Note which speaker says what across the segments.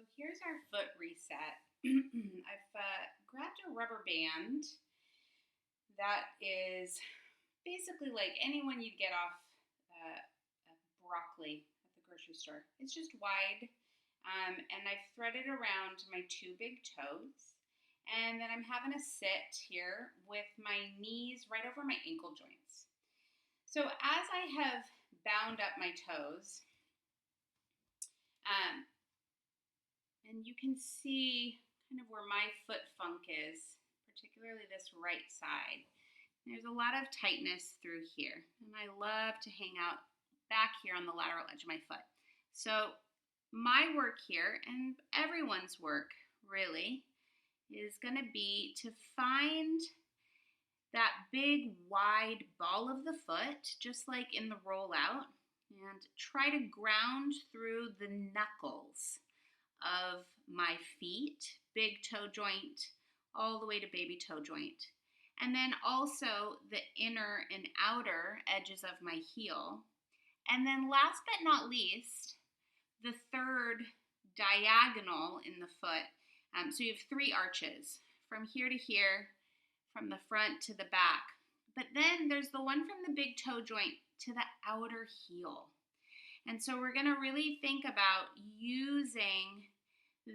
Speaker 1: So here's our foot reset. I've grabbed a rubber band that is basically like anyone you'd get off broccoli at the grocery store. It's just wide, and I've threaded around my two big toes. And then I'm having a sit here with my knees right over my ankle joints. So as I have bound up my toes, um, and you can see kind of where my foot funk is, particularly this right side. There's a lot of tightness through here, and I love to hang out back here on the lateral edge of my foot. So my work here, and everyone's work really, is going to be to find that big wide ball of the foot, just like in the rollout, and try to ground through the knuckles of my feet, big toe joint, all the way to baby toe joint. And then also the inner and outer edges of my heel. And then last but not least, the third diagonal in the foot. So you have three arches from here to here, from the front to the back. But then there's the one from the big toe joint to the outer heel. And so we're going to really think about using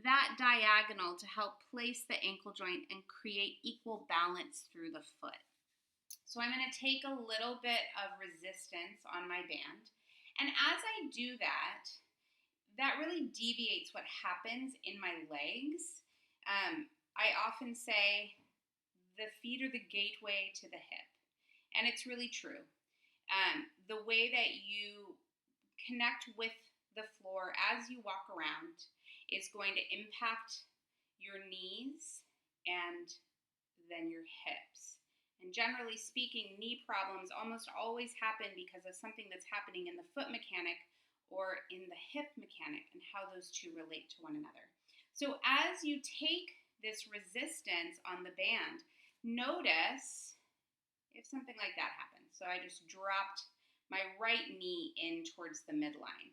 Speaker 1: that diagonal to help place the ankle joint and create equal balance through the foot. So I'm going to take a little bit of resistance on my band. And as I do that, that really deviates what happens in my legs. I often say the feet are the gateway to the hip. And it's really true. The way that you connect with the floor as you walk around is going to impact your knees and then your hips. And generally speaking, knee problems almost always happen because of something that's happening in the foot mechanic or in the hip mechanic and how those two relate to one another. So as you take this resistance on the band, notice if something like that happens. So I just dropped my right knee in towards the midline.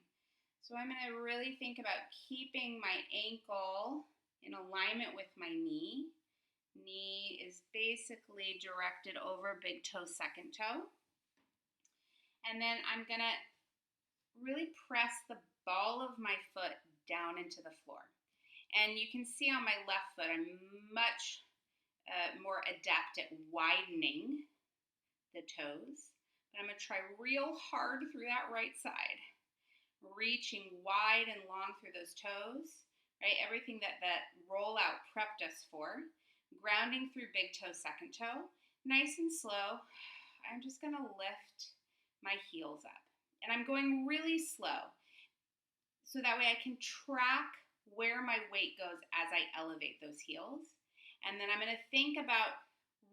Speaker 1: So I'm going to really think about keeping my ankle in alignment with my knee. Knee is basically directed over big toe, second toe. And then I'm going to really press the ball of my foot down into the floor. And you can see on my left foot, I'm much more adept at widening the toes. But I'm going to try real hard through that right side. Reaching wide and long through those toes, right? Everything that rollout prepped us for. Grounding through big toe, second toe. Nice and slow. I'm just going to lift my heels up. And I'm going really slow. So that way I can track where my weight goes as I elevate those heels. And then I'm going to think about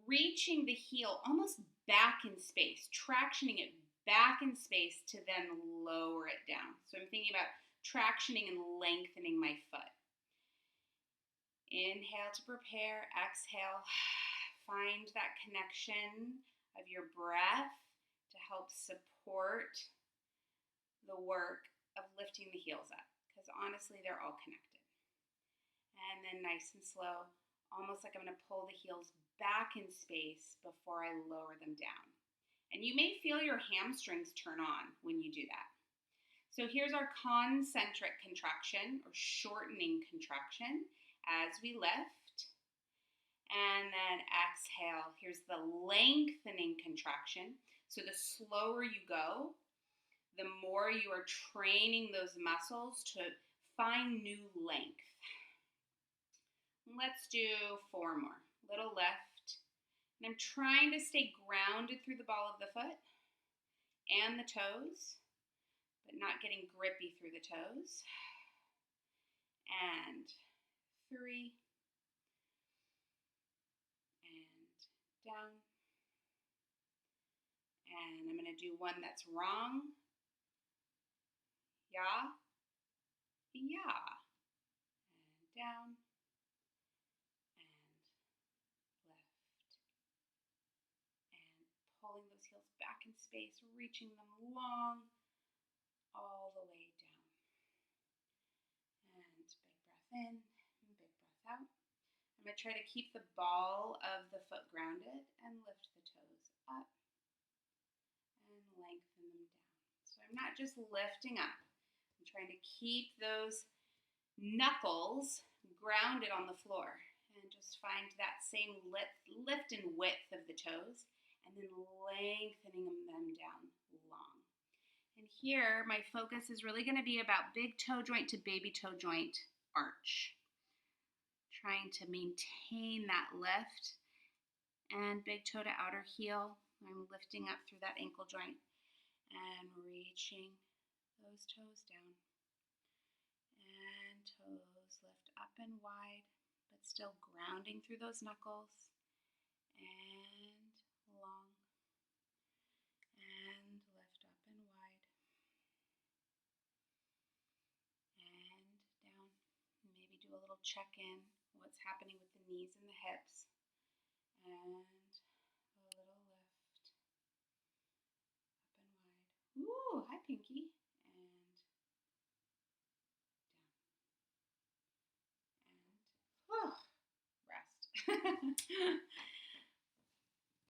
Speaker 1: reaching the heel almost back in space, tractioning it back in space to then lower it down. So I'm thinking about tractioning and lengthening my foot. Inhale to prepare, exhale. Find that connection of your breath to help support the work of lifting the heels up, because honestly, they're all connected. And then nice and slow, almost like I'm going to pull the heels back in space before I lower them down. And you may feel your hamstrings turn on when you do that. So here's our concentric contraction or shortening contraction as we lift. And then exhale. Here's the lengthening contraction. So the slower you go, the more you are training those muscles to find new length. Let's do 4 more. Little lift. And I'm trying to stay grounded through the ball of the foot and the toes, but not getting grippy through the toes. And 3. And down. And I'm going to do one that's wrong. Ya. Ya. And down. Pulling those heels back in space, reaching them long all the way down. And big breath in, and big breath out. I'm going to try to keep the ball of the foot grounded and lift the toes up and lengthen them down. So I'm not just lifting up. I'm trying to keep those knuckles grounded on the floor and just find that same lift and width of the toes and then lengthening them down long. And here my focus is really going to be about big toe joint to baby toe joint arch. Trying to maintain that lift and big toe to outer heel. I'm lifting up through that ankle joint and reaching those toes down. And toes lift up and wide, but still grounding through those knuckles. And long. And lift up and wide. And down. Maybe do a little check-in. What's happening with the knees and the hips. And a little lift. Up and wide. Ooh, hi Pinky. And down. And rest.